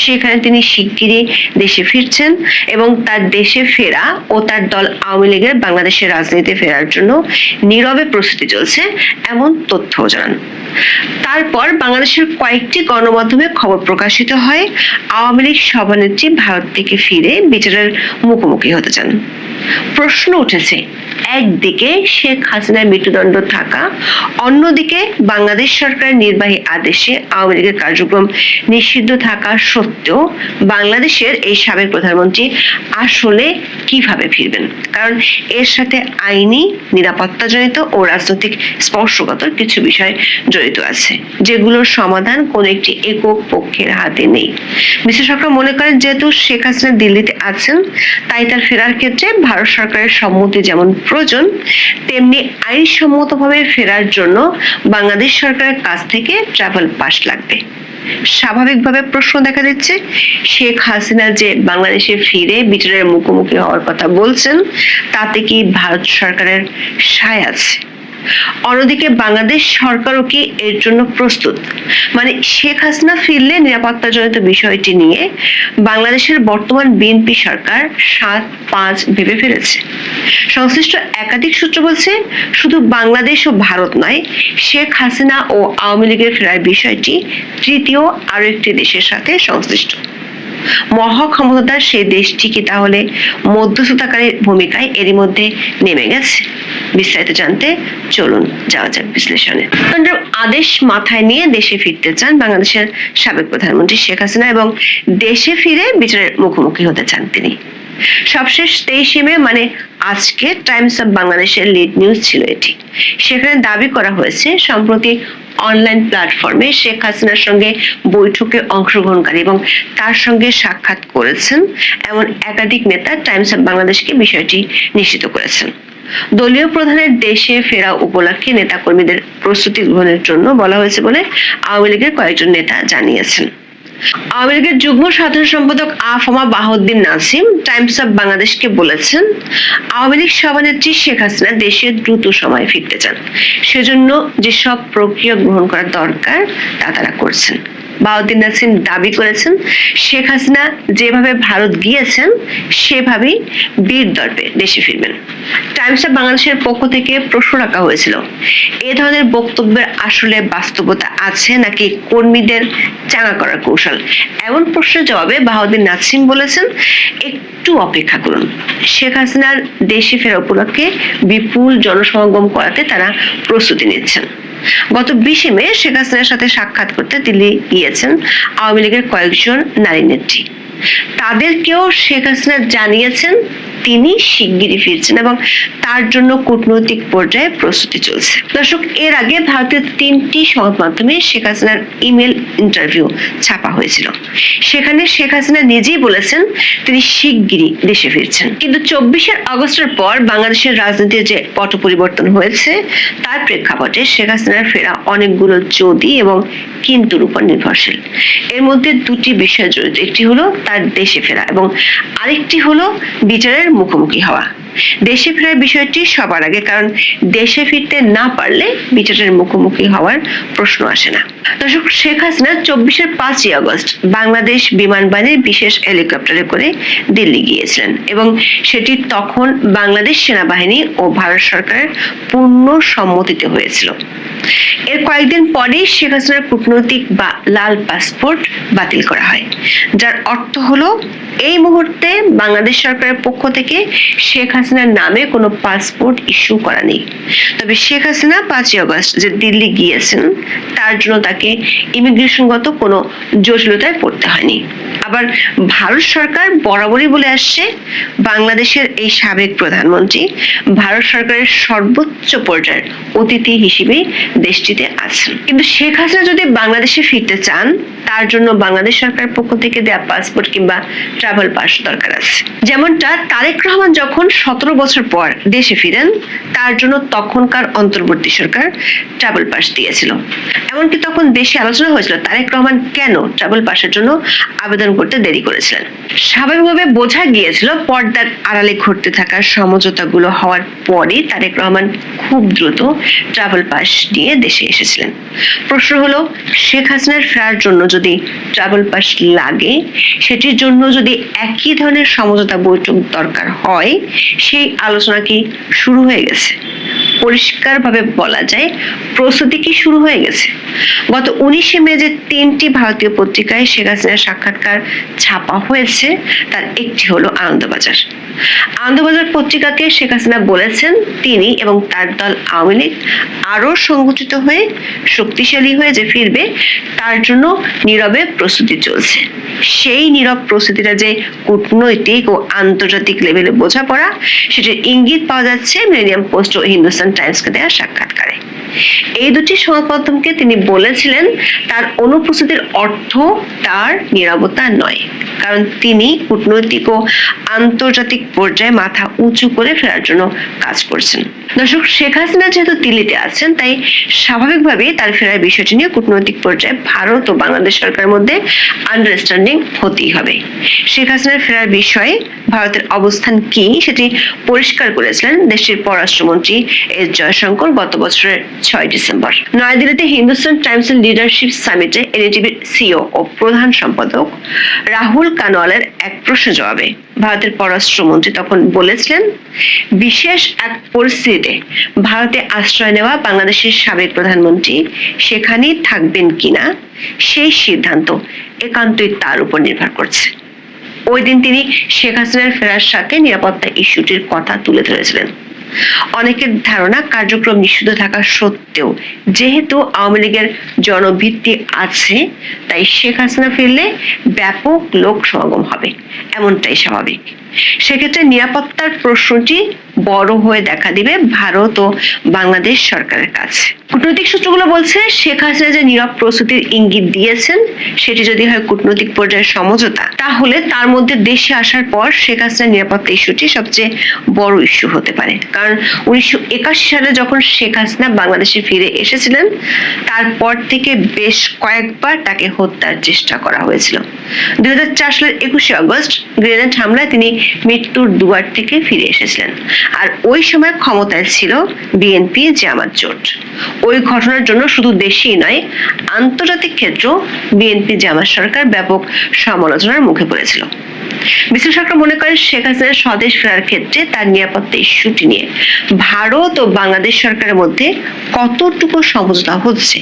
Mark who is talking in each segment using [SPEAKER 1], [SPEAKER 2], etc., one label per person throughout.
[SPEAKER 1] সেখানে তিনি শিগগিরই দেশে ফিরছেন এবং তার দেশে ফেরা ও তার দল আওয়ামী লীগের বাংলাদেশের রাজনীতিতে ফেরার জন্য নীরবে প্রস্তুতি চলছে এমন তথ্যও জানান। তারপর বাংলাদেশের কয়েকটি গণমাধ্যমে খবর প্রকাশিত হয় আওয়ামী লীগ সভানেত্রী ভারত থেকে ফিরে বিচারের মুখোমুখি হতে চান। প্রশ্ন উঠেছে, একদিকে শেখ হাসিনার মৃত্যুদণ্ড থাকা, অন্যদিকে বাংলাদেশ সরকারের নির্বাহী আদেশে আওয়ামী লীগের কার্যক্রম নিষিদ্ধ থাকা সত্ত্বেও বাংলাদেশের এই সাবেক প্রধানমন্ত্রী আসলে কিভাবে ফিরবেন? কারণ এর সাথে আইনি, নিরাপত্তাজনিত ও রাজনৈতিক স্পর্শকাতর কিছু বিষয় জড়িত আছে, যেগুলোর সমাধান কোন একটি একক পক্ষের হাতে নেই। বিশ্লেষকরা মনে করেন, যেহেতু শেখ হাসিনা দিল্লিতে আছেন, তাই তার ফেরার ক্ষেত্রে ভারত সরকারের সম্মতি যেমন প্রয়োজন, তেমনি আইনসম্মতভাবে ফেরার জন্য বাংলাদেশ সরকারের কাছ থেকে ট্রাভেল পাস লাগবে। স্বাভাবিকভাবে প্রশ্ন দেখা দিচ্ছে, শেখ হাসিনা যে বাংলাদেশে ফিরে বিচারের মুখোমুখি হওয়ার কথা বলছেন, তাতে কি ভারত সরকারের সায় আছে? অন্যদিকে বাংলাদেশ সরকারও কি এর জন্য প্রস্তুত? মানে শেখ হাসিনা ফিরলে নিরাপত্তাজনিত বিষয়টি নিয়ে বাংলাদেশের বর্তমান বিএনপি সরকার 7-5 ভেবে ফেলেছে। সংশ্লিষ্ট একাধিক সূত্র বলছে, শুধু বাংলাদেশ ও ভারত নয়, শেখ হাসিনা ও আওয়ামী লীগের ফেরার বিষয়টি তৃতীয় আরো একটি দেশের সাথে সংশ্লিষ্ট। মহাক্ষমতার সেই দেশটি কি তাহলে মধ্যস্থতাকারীর ভূমিকায় এরই মধ্যে নেমে গেছে? বিস্তারিত জানতে চলুন যাওয়া যাক বিশ্লেষণে। আদেশ মাথায় নিয়ে দেশে ফিরতে চান বাংলাদেশের সাবেক প্রধানমন্ত্রী শেখ হাসিনা এবং দেশে ফিরে বিচারের মুখোমুখি হতে চান তিনি। সবশেষ 23 মে, মানে আজকে, টাইমস অফ বাংলাদেশের লিড নিউজ ছিল এটি। সেখানে দাবি করা হয়েছে, সম্প্রতি অনলাইন প্ল্যাটফর্মে শেখ হাসিনার সঙ্গে বৈঠকে অংশগ্রহণকারী এবং তার সঙ্গে সাক্ষাৎ করেছেন এমন একাধিক নেতা টাইমস অফ বাংলাদেশকে বিষয়টি নিশ্চিত করেছেন। দলীয় প্রধানের দেশে ফেরা উপলক্ষে নেতাকর্মীদের প্রস্তুতি গ্রহণের জন্য বলা হয়েছে বলে আওয়ামী লীগের কয়েকজন নেতা জানিয়েছেন। আওয়ামী লীগের যুগ্ম সাধারণ সম্পাদক আফমা বাহাউদ্দিন নাসিম টাইমস অফ বাংলাদেশকে বলেছেন, আওয়ামী লীগ সভানেত্রী শেখ হাসিনা দেশে দ্রুত সময়ে ফিরতে চান, সেজন্য যেসব প্রক্রিয়া গ্রহণ করা দরকার তা তারা করছেন। বাহাউদ্দিন নাসিম দাবি করেছেন, শেখ হাসিনা যেভাবে ভারত গিয়েছেন সেভাবেই বীর দর্পে দেশে ফিরবেন। টাইমস অফ বাংলাদেশের পক্ষ থেকে প্রশ্ন রাখা হয়েছিল, এ ধরনের বক্তব্যের আসলে বাস্তবতা আছে নাকি কর্মীদের চাঙা করার কৌশল? এমন প্রশ্নের জবাবে বাহাউদ্দিন নাসিম বলেছেন, একটু অপেক্ষা করুন, শেখ হাসিনার দেশে ফেরা উপলক্ষে বিপুল জনসমাগম করাতে তারা প্রস্তুতি নিচ্ছেন। গত 20 মে শেখ হাসিনার সাথে সাক্ষাৎ করতে দিল্লি গিয়েছেন আওয়ামী লীগের কয়েকজন নারী নেত্রী। তাদেরকেও শেখ হাসিনা জানিয়েছেন তিনি শিগগিরই ফিরছেন এবং তার জন্য কূটনৈতিক পর্যায়ে প্রস্তুতি চলছে। দর্শক, এর আগে ভারতের 3টি সংবাদ মাধ্যমে শেখ হাসিনার ইমেল ইন্টারভিউ ছাপা হয়েছিল। সেখানে শেখ হাসিনা নিজেই বলেছেন তিনি শিগগিরই দেশে ফিরছেন। কিন্তু 24 আগস্টের পর বাংলাদেশের রাজনীতির যে পট পরিবর্তন হয়েছে, তার প্রেক্ষাপটে শেখ হাসিনার ফেরা অনেকগুলো যদি এবং কিন্তুর উপর নির্ভরশীল। এর মধ্যে 2টি বিষয় জড়িত, একটি হলো তার দেশে ফেরা এবং আরেকটি হলো বিচারের মুখোমুখি হওয়া। দেশে ফেরার বিষয়টি সবার আগে, কারণ দেশে ফিরতে না পারলে বিচারের মুখোমুখি হওয়ার প্রশ্ন আসে না। দর্শক, শেখ হাসিনা 5 আগস্ট বাংলাদেশ বিমান বাহিনীর বিশেষ হেলিকপ্টারে করে দিল্লি গিয়েছিলেন এবং সেটি তখন বাংলাদেশ সেনাবাহিনী ও ভারত সরকারের পূর্ণ সম্মতিতে হয়েছিল। এর কয়েকদিন পরেই শেখ হাসিনার কূটনৈতিক বা লাল পাসপোর্ট বাতিল করা হয়, যার অর্থ হলো এই মুহূর্তে বাংলাদেশ সরকারের পক্ষ থেকে শেখ হাসিনার নামে কোনো পাসপোর্ট ইস্যু করা নেই। তবে শেখ হাসিনা 5 আগস্ট যে দিল্লি গিয়েছেন, তার জন্য তাকে ইমিগ্রেশনগত কোনো জটিলতায় পড়তে হয়নি। আবার ভারত সরকার বরাবরই বলে আসছে, বাংলাদেশের এই সাবেক প্রধানমন্ত্রী ভারত সরকারের সর্বোচ্চ পর্যায়ের অতিথি হিসেবে দেশটিতে আছেন। কিন্তু শেখ হাসিনা যদি বাংলাদেশে ফিরতে চান, তার জন্য বাংলাদেশ সরকারের পক্ষ থেকে দেয়া পাসপোর্ট কিংবা ট্রাভেল পাস দরকার আছে। যেমনটা তারেক রহমান যখন 17 বছর পর দেশে ফিরেন, তার জন্য তখনকার অন্তর্বর্তী সরকার ট্রাভেল পাস দিয়েছিল। এমনকি তখন যখন দেশে আলোচনা হয়েছিল তারেক রহমান কেন ট্রাভেল পাসের জন্য আবেদন করতে দেরি করেছিলেন? স্বাভাবিকভাবে বোঝা গিয়েছিল পর্দার আড়ালে ঘটতে থাকা সমঝোতাগুলো হওয়ার পরই তারেক রহমান খুব দ্রুত ট্রাভেল পাস নিয়ে দেশে এসেছিলেন। প্রশ্ন হলো, শেখ হাসিনার ফেরার জন্য যদি ট্রাভেল পাস লাগে, সেটির জন্য যদি একই ধরনের সমঝোতা বৈঠক দরকার হয়, সেই আলোচনা কি শুরু হয়ে গেছে? পরিষ্কারভাবে বলা যায়, প্রস্তুতি কি শুরু হয়ে গেছে? গত 19শে মে যে 3টি ভারতীয় পত্রিকায় শেখ হাসিনার সাক্ষাৎকার ছাপা হয়েছে, তার একটি হলো আনন্দবাজার। আনন্দবাজার পত্রিকাকে শেখ হাসিনা বলেছেন তিনি এবং তার দল আওয়ামী লীগ আরো সংগঠিত হয়ে শক্তিশালী হয়ে যে ফিরবে, তার জন্য নীরবে প্রস্তুতি চলছে। সেই নীরব প্রস্তুতিটা যে কূটনৈতিক ও আন্তর্জাতিক লেভেলে বোঝাপড়া, সেটির ইঙ্গিত পাওয়া যাচ্ছে মিলেনিয়াম পোস্ট ও হিন্দুস্তান টাইমসকে দেওয়া সাক্ষাৎকারে। এই দুটি সংবাদ মাধ্যমকে তিনি বলেছিলেন তার অনুপস্থিতির অর্থ তার নীরবতা নয়, কারণ তিনি কূটনৈতিক ও আন্তর্জাতিক পর্যায়ে মাথা উঁচু করে ফেরার জন্য কাজ করছেন। দর্শক, শেখ হাসিনা যেহেতু দিল্লিতে আছেন, তাই স্বাভাবিকভাবেই তার ফেরার বিষয়টি নিয়ে কূটনৈতিক পর্যায়ে ভারত ও বাংলাদেশ সরকারের মধ্যে আন্ডারস্ট্যান্ডিং হতেই হবে। শেখ হাসিনার ফেরার বিষয়ে ভারতের অবস্থান কি সেটি পরিষ্কার করেছিলেন দেশটির পররাষ্ট্রমন্ত্রী এস জয়শঙ্কর গত বছরের 6 ডিসেম্বর নয়াদিল্লিতে হিন্দুস্তান টাইমসের লিডারশিপ সামিটে এনডিটিভির সিইও ও প্রধান সম্পাদক রাহুল কানওয়ালের এক প্রশ্নের জবাবে ভারতের পররাষ্ট্রমন্ত্রী তখন বলেছিলেন, বিশেষ এক পরিস্থিতিতে ভারতে আশ্রয় নেওয়া বাংলাদেশের সাবেক প্রধানমন্ত্রী সেখানেই থাকবেন কিনা সেই সিদ্ধান্ত একান্তই তার উপর নির্ভর করছে। ওই দিন তিনি শেখ হাসিনার ফেরার সাথে নিরাপত্তা ইস্যুটির কথা তুলে ধরেছিলেন। অনেকের ধারণা, কার্যক্রম নিষিদ্ধ থাকা সত্ত্বেও যেহেতু আওয়ামী লীগের জনভিত্তি আছে, তাই শেখ হাসিনা ফিরলে ব্যাপক লোক সমাগম হবে, এমনটাই স্বাভাবিক। সেক্ষেত্রে নিরাপত্তার প্রশ্নটি বড় হয়ে দেখা দিবে ভারত ও বাংলাদেশ সরকারের কাছে। কূটনৈতিক সূত্রগুলো বলছে, শেখ হাসিনা যে নীরব প্রস্তুতির ইঙ্গিত দিয়েছেন, সেটি যদি হয় কূটনৈতিক পর্যায়ের সমঝোতা, তাহলে তার মধ্যে দেশে আসার পর শেখ হাসিনার নিরাপত্তা ইস্যুটি সবচেয়ে বড় ইস্যু হতে পারে। কারণ 1981 সালে যখন শেখ হাসিনা বাংলাদেশে ফিরে এসেছিলেন, তারপর থেকে বেশ কয়েকবার তাকে হত্যার চেষ্টা করা হয়েছিল। 2004 সালের 21শে আগস্ট গ্রেনেড হামলায় তিনি মৃত্যুর দুয়ার থেকে ফিরে এসেছিলেন। আর ওই সময় ক্ষমতায় ছিল বিএনপি জামাত জোট। ওই ঘটনার জন্য শুধু দেশেই নয়, আন্তর্জাতিক ক্ষেত্রেও বিএনপি জামাত সরকার ব্যাপক সমালোচনার মুখে পড়েছিল। বিশ্লেষকরা মনে করেন, শেখ হাসিনার স্বদেশ ফেরার ক্ষেত্রে তার নিরাপত্তা ইস্যুটি নিয়ে ভারত ও বাংলাদেশ সরকারের মধ্যে কতটুকু সমঝোতা হচ্ছে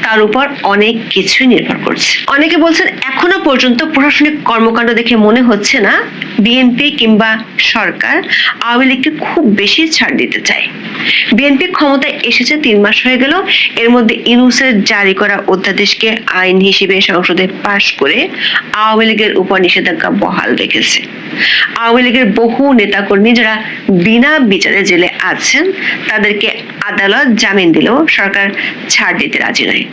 [SPEAKER 1] তার উপর অনেক কিছু নির্ভর করছে। অনেকে বলছেন, এখনো পর্যন্ত প্রশাসনিক কর্মকাণ্ড দেখে মনে হচ্ছে না বিএনপি কিংবা সরকার আওয়ামী লীগকে খুব বেশি ছাড় দিতে চায়। বিএনপি ক্ষমতায় এসেছে 3 মাস হয়ে গেল। এর মধ্যে ইউনূসের জারি করা অধ্যাদেশকে আইন হিসেবে সংসদে পাশ করে আওয়ামী লীগের উপর নিষেধাজ্ঞা বহাল রেখেছে। আওয়ামী লীগের বহু নেতাকর্মী যারা বিনা বিচারে জেলে আছেন, তাদেরকে আদালত জামিন দিলেও সরকার ছাড় দিতে রাজি নয়।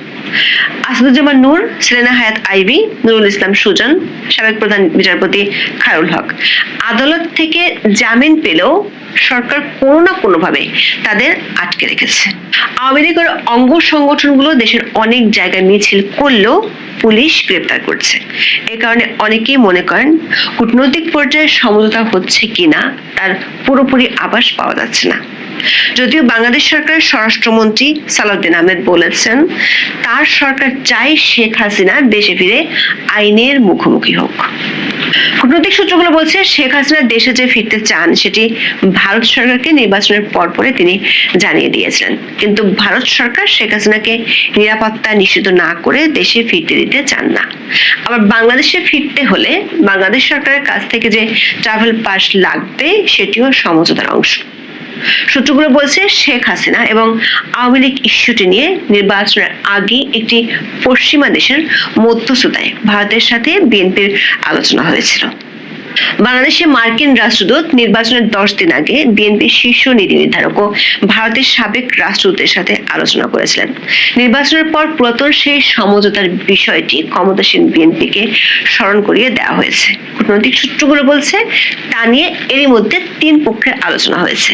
[SPEAKER 1] আসাদুজ্জামান নূর, সেলেনা হায়াত আইভী, নুরুল ইসলাম সুজন, সাবেক প্রধান বিচারপতি খায়রুল হক আদালত থেকে জামিন পেলেও সরকার কোনো না কোনো ভাবে তাদের আটকে রেখেছে। আওয়ামী লীগের অঙ্গ সংগঠনগুলো দেশের অনেক জায়গায় মিছিল করলেও পুলিশ গ্রেপ্তার করছে। এই কারণে অনেকেই মনে করেন কূটনৈতিক পর্যায়ে সমঝোতা হচ্ছে কিনা তার পুরোপুরি আভাস পাওয়া যাচ্ছে না। যদিও বাংলাদেশ সরকারের স্বরাষ্ট্রমন্ত্রী সালাউদ্দিন আহমেদ বলেছেন, তার সরকার চায় শেখ হাসিনা দেশে ফিরে আইনের মুখোমুখি হোক। কূটনৈতিক সূত্রগুলো বলছে, শেখ হাসিনা দেশে যে ফিরতে চান সেটি ভারত সরকারকে নির্বাচনের পরে তিনি জানিয়ে দিয়েছিলেন। কিন্তু ভারত সরকার শেখ হাসিনাকে নিরাপত্তা নিশ্চিত না করে দেশে ফিরতে দিতে চান না। আবার বাংলাদেশে ফিরতে হলে বাংলাদেশ সরকারের কাছ থেকে যে ট্রাভেল পাস লাগবে, সেটিও সমঝোতার অংশ। সূত্রগুলো বলছে, শেখ হাসিনা এবং আওয়ামী লীগ ইস্যুটি নিয়ে নির্বাচনের আগে একটি পশ্চিমা দেশের মধ্যস্থতায় ভারতের সাথে বিএনপির আলোচনা হয়েছিল। বাংলাদেশে মার্কিন রাষ্ট্রদূত নির্বাচনের 10 দিন আগে বিএনপির শীর্ষ নীতি নির্ধারক ও ভারতের সাবেক রাষ্ট্রদূতের সাথে আলোচনা করেছিলেন। নির্বাচনের পর পুরাতন সেই সমঝোতার বিষয়টি ক্ষমতাসীন বিএনপিকে স্মরণ করিয়ে দেওয়া হয়েছে। কূটনৈতিক সূত্রগুলো বলছে, তা নিয়ে এরই মধ্যে 3 পক্ষের আলোচনা হয়েছে।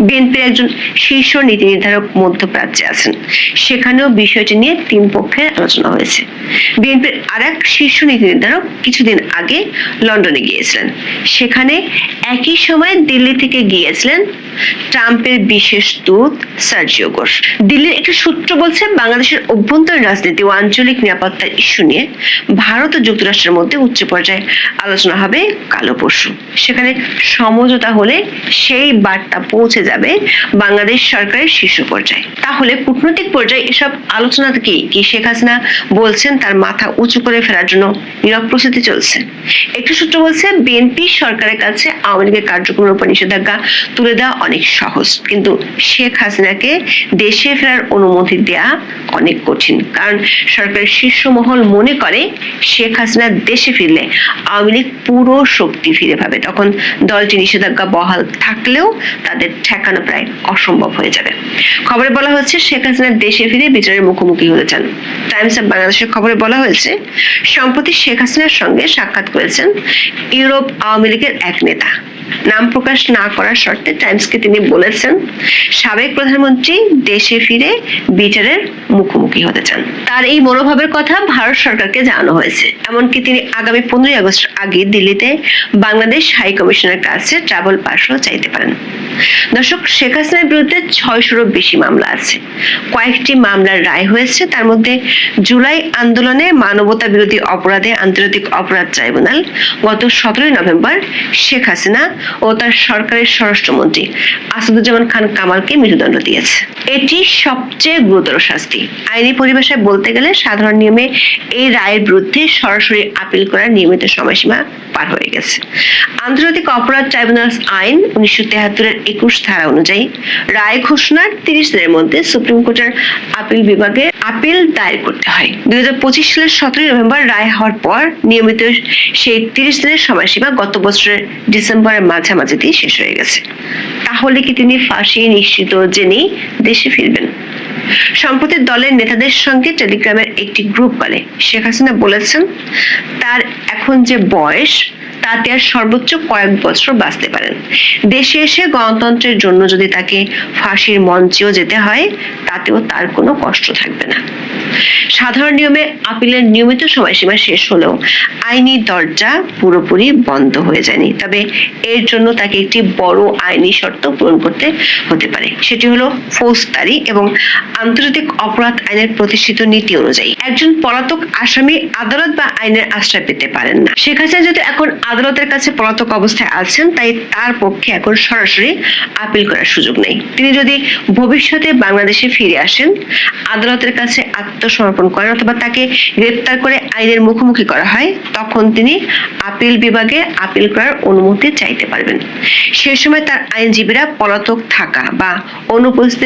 [SPEAKER 1] বিএনপির একজন শীর্ষ নীতি নির্ধারক মধ্যপ্রাচ্যে আছেন, সেখানেও বিষয়টি নিয়ে 3 পক্ষের আলোচনা হয়েছে। বিএনপির আরেক শীর্ষ নীতি নির্ধারক কিছুদিন আগে লন্ডনে গিয়েছিলেন, সেখানে একই সময় দিল্লি থেকে গিয়েছিলেন ট্রাম্পের বিশেষ দূত সার্জিও ঘোষ। দিল্লির একটি সূত্র বলছে, বাংলাদেশের অভ্যন্তরীণ রাজনীতি ও আঞ্চলিক নিরাপত্তার ইস্যু নিয়ে ভারত ও যুক্তরাষ্ট্রের মধ্যে উচ্চ পর্যায়ে আলোচনা হবে কাল পরশু। সেখানে সমঝোতা হলে সেই বার্তা পৌঁছে যাবে বাংলাদেশ সরকারের শীর্ষ পর্যায়ে। তাহলে কূটনৈতিক পর্যায়ে এসব আলোচনা কি শেখ হাসিনা বলছেন তার মাথা উঁচু করে ফেরার জন্য নীরব প্রস্তুতি চলছে? একটি সূত্র বলছে, বিএনপি সরকারের কাছে আওয়ামী লীগের কার্যক্রমের উপর নিষেধাজ্ঞা তুলে দেওয়া অনেক সহজ, কিন্তু শেখ হাসিনাকে দেশে ফেরার অনুমতি দেওয়া অনেক কঠিন। কারণ সরকারের শীর্ষ মহল মনে করে শেখ হাসিনা দেশে ফিরলে আওয়ামী লীগ পুরো শক্তি ফিরে পাবে। তখন দলটি নিষেধাজ্ঞা বহাল থাকলেও তাদের ঠেকানো প্রায় অসম্ভব হয়ে যাবে। খবরে বলা হচ্ছে, শেখ হাসিনা দেশে ফিরে বিচারের মুখোমুখি হতে চান। টাইমস অফ বাংলাদেশের খবরে বলা হয়েছে, সম্প্রতি শেখ হাসিনার সঙ্গে সাক্ষাৎ করেছেন ইউরোপ আওয়ামী লীগের এক নেতা। নাম প্রকাশ না করার শর্তে টাইমসকে তিনি বলেছেন, সাবেক প্রধানমন্ত্রী দেশে ফিরে বিচারের মুখোমুখি হতে চান। তার এই মনোভাবের কথা ভারত সরকারকে জানানো হয়েছে। এমনকি তিনি আগামী 15 আগস্ট আগে দিল্লিতে বাংলাদেশ হাই কমিশনের কাছে ট্রাভেল পাসও চাইতে পারেন। দর্শক, শেখ হাসিনার বিরুদ্ধে 600-ও বেশি মামলা আছে। কয়েকটি মামলার রায় হয়েছে। তার মধ্যে জুলাই আন্দোলনে মানবতা বিরোধী অপরাধে আন্তর্জাতিক অপরাধ ট্রাইব্যুনাল গত 17 নভেম্বর শেখ হাসিনা ও তার সরকারের স্বরাষ্ট্রমন্ত্রী আসাদুজ্জামান খান কামালকে মৃত্যুদণ্ড দিয়েছে। এটি সবচেয়ে গুরুতর শাস্তি। আইনি পরিভাষায় বলতে গেলে সাধারণ নিয়মে এই রায়ের বিরুদ্ধে সরাসরি আপিল করার নিয়মিত সময়সীমা পার হয়ে গেছে। আন্তর্জাতিক অপরাধ ট্রাইব্যুনাল আইন 1973-এর 21 ধারা অনুযায়ী রায় ঘোষণার 30 দিনের মধ্যে সুপ্রিম কোর্টের আপিল বিভাগে আপিল দায়ের করতে হয়। 2025 সালের 17 নভেম্বর রায় হওয়ার পর নিয়মিত সেই 30 দিনের সময়সীমা গত বছরের ডিসেম্বরের মাঝামাঝিতেই শেষ হয়ে গেছে। তাহলে কি তিনি ফাঁসি নিশ্চিত জেনেই দেশে ফিরবেন? সম্প্রতি দলের নেতাদের সঙ্গে টেলিগ্রামের একটি গ্রুপ কলে শেখ হাসিনা বলেছেন, তার এখন যে বয়স তাতে আর সর্বোচ্চ কয়েক বছর বাঁচতে পারেন। দেশে এসে গণতন্ত্রের জন্য যদি তাকে ফাঁসির মঞ্চেও যেতে হয়, তাতেও তার কোনো কষ্ট থাকবে না। সাধারণ নিয়মে আপিলের নিয়মিত সময়সীমা শেষ হলেও আইনি দরজা পুরোপুরি বন্ধ হয়ে যায়নি। তবে এর জন্য তাকে একটি বড় আইনি শর্ত পূরণ করতে হতে পারে। সেটি হলো ফৌজদারি এবং আন্তর্জাতিক অপরাধ আইনের প্রতিষ্ঠিত নীতি অনুযায়ী একজন পলাতক আসামি আদালত বা আইনের আশ্রয় পেতে পারেন না। শেখ হাসিনা যেহেতু এখন আদালতের কাছে পলাতক অবস্থায় আছেন, তাই তার পক্ষে এখন সরাসরি আপিল করার সুযোগ নেই। তিনি যদি ভবিষ্যতে বাংলাদেশে ফিরে আসেন, আদালতের কাছে আত্মসমর্পণ করেন অথবা তাকে গ্রেপ্তার করে আইনের মুখোমুখি করা হয়, তখন তিনি আপিল বিভাগে আপিল করার অনুমতি চাইতে পারবেন। সে সময় তার আইনজীবীরা পলাতক থাকা বা অনুপস্থিত